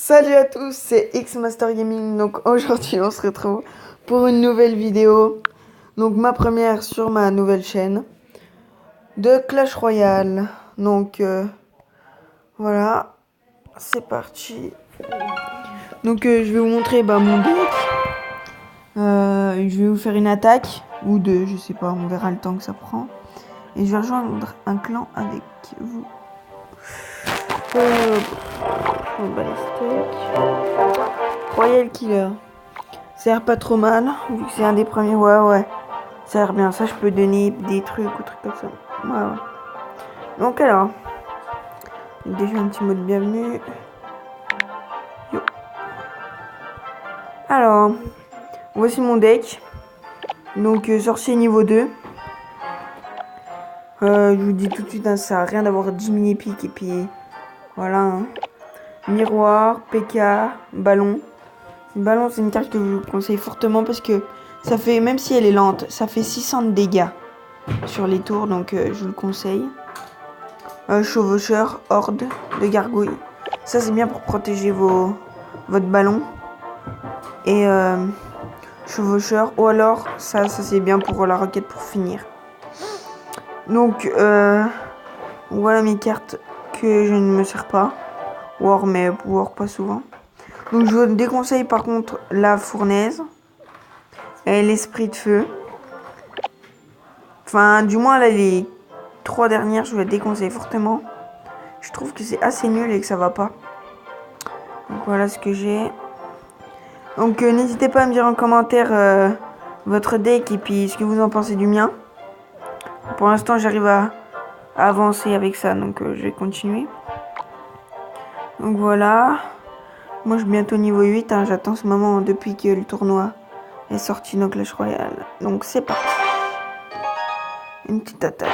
Salut à tous, c'est X-Master Gaming. Donc aujourd'hui on se retrouve pour une nouvelle vidéo. Donc ma première sur ma nouvelle chaîne de Clash Royale. Donc voilà, c'est parti. Donc je vais vous montrer mon deck. Je vais vous faire une attaque ou deux, je sais pas, on verra le temps que ça prend. Et je vais rejoindre un clan avec vous. On bat les steaks. Royal Killer. Ça a l'air pas trop mal, vu que c'est un des premiers. Ouais. Ça a l'air bien. Ça, je peux donner des trucs ou trucs comme ça. Ouais. Donc alors, déjà un petit mot de bienvenue. Yo. Alors, voici mon deck. Donc, sorcier niveau 2. Je vous dis tout de suite, ça sert à rien d'avoir 10 000 épiques et puis voilà. Miroir, PK, ballon. Ballon, c'est une carte que je vous conseille fortement parce que ça fait, même si elle est lente, ça fait 600 de dégâts sur les tours, donc je vous le conseille. Chevaucheur, horde de gargouilles. Ça, c'est bien pour protéger votre ballon. Et chevaucheur, ou alors, ça c'est bien pour la roquette pour finir. Donc, voilà mes cartes que je ne me sers pas. War, mais War pas souvent. Donc je vous déconseille par contre la fournaise et l'esprit de feu. Enfin, du moins là, les 3 dernières, je vous les déconseille fortement. Je trouve que c'est assez nul et que ça va pas. Donc voilà ce que j'ai. Donc n'hésitez pas à me dire en commentaire votre deck et puis ce que vous en pensez du mien. Pour l'instant, j'arrive à avancer avec ça, donc je vais continuer. Donc voilà. Moi, je suis bientôt niveau 8. J'attends ce moment depuis que le tournoi est sorti dans Clash Royale. Donc, c'est parti. Une petite attaque.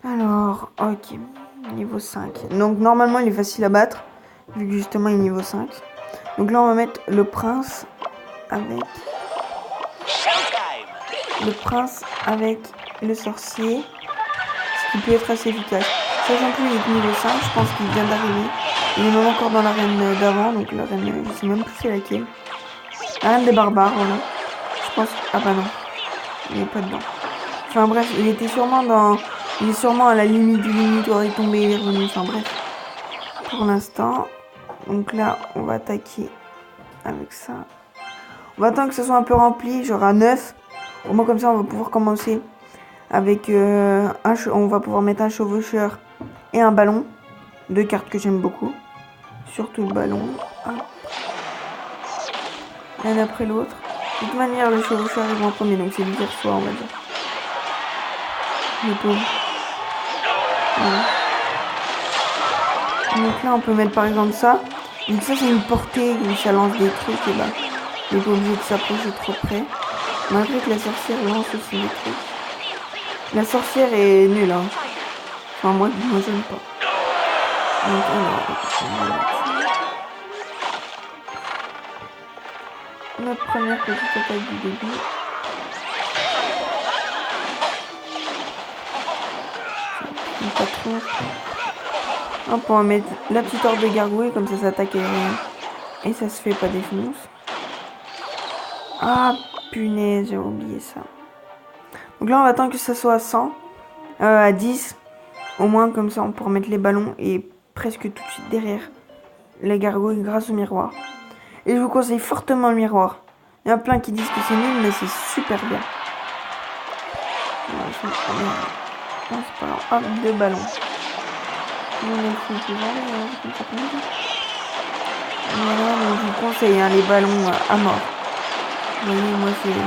Alors, ok. Niveau 5. Donc, normalement, il est facile à battre. Vu que justement, il est niveau 5. Donc là, on va mettre le prince avec... le sorcier. Ce qui peut être assez efficace. Sachant qu'il est niveau 5, je pense qu'il vient d'arriver. Il est même encore dans l'arène d'avant, donc l'arène, je sais même plus c'est laquelle. L'arène des barbares, voilà. Je pense... Ah bah non. Il est pas dedans. Enfin bref, il était sûrement dans... Il est sûrement à la limite du limite où il est tombé, il est revenu. Enfin bref. Pour l'instant. Donc là, on va attaquer avec ça. On va attendre que ça soit un peu rempli, genre à 9. Au moins comme ça, on va pouvoir commencer avec on va pouvoir mettre un chevaucheur et un ballon. 2 cartes que j'aime beaucoup. Surtout le ballon. L'un après l'autre. De toute manière, le chevaucheur arrive en premier, donc c'est lui qui reçoit, on va dire. Le pauvre. Voilà. Donc là, on peut mettre par exemple ça. Donc ça, c'est une portée où ça lance des trucs. Et là, il n'est pas obligé de s'approcher trop près. Malgré que la sorcière lance aussi des trucs. La sorcière est nulle, hein. Enfin, moi j'aime pas. Donc, alors, notre première petite attaque du début. Pas trop. Hop, on va mettre la petite horde de gargouilles, comme ça attaque et ça se fait pas défonce. Ah punaise, j'ai oublié ça. Donc là on va attendre que ça soit à 100, à 10. Au moins comme ça on pourra mettre les ballons et presque tout de suite derrière les gargouilles grâce au miroir. Et je vous conseille fortement le miroir. Il y en a plein qui disent que c'est nul, mais c'est super bien. Non, c'est pas grave. Hop, 2 ballons. Voilà, donc je vous conseille les ballons à mort. Vous voyez, moi c'est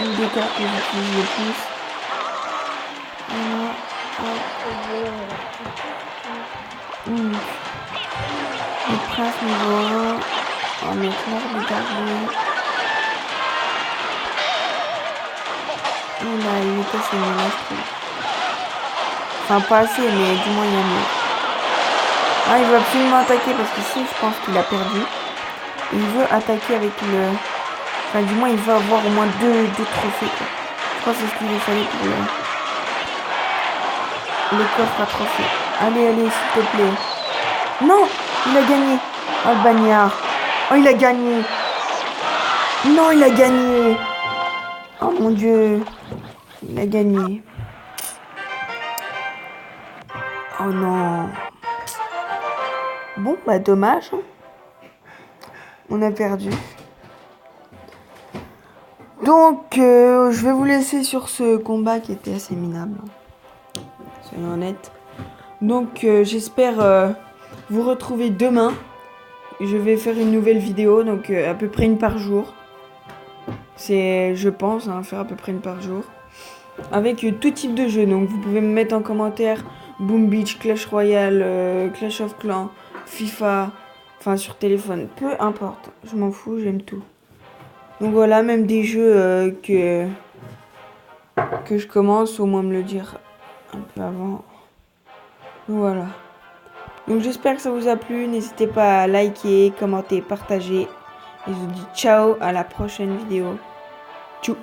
une des cartes que j'utilise le plus. Voilà. Le prince niveau 1. On va mettre l'ordre de gargouille. Là, il est cassé, mais là, je trouve. Enfin, pas assez, mais du moins, il y a mieux. Ah, il veut absolument attaquer parce que si, je pense qu'il a perdu. Il veut attaquer avec le... Enfin, du moins, il veut avoir au moins deux trophées, quoi. Je pense que c'est ce qu'il lui fallait pour le... le coffre à trophée. Allez, allez, s'il te plaît. Non, il a gagné. Oh, le bagnard. Oh, il a gagné. Non, il a gagné. Oh, mon Dieu. Il a gagné. Oh, non. Bon, bah, dommage. On a perdu. Donc, je vais vous laisser sur ce combat qui était assez minable. Soyons honnêtes. Donc, j'espère vous retrouver demain. Je vais faire une nouvelle vidéo, donc à peu près une par jour. C'est, je pense, faire à peu près une par jour. Avec tout type de jeu. Donc, vous pouvez me mettre en commentaire Boom Beach, Clash Royale, Clash of Clans, FIFA, enfin sur téléphone. Peu importe, je m'en fous, j'aime tout. Donc voilà, même des jeux que je commence, au moins me le dire un peu avant. Voilà. Donc j'espère que ça vous a plu. N'hésitez pas à liker, commenter, partager. Et je vous dis ciao à la prochaine vidéo. Tchou.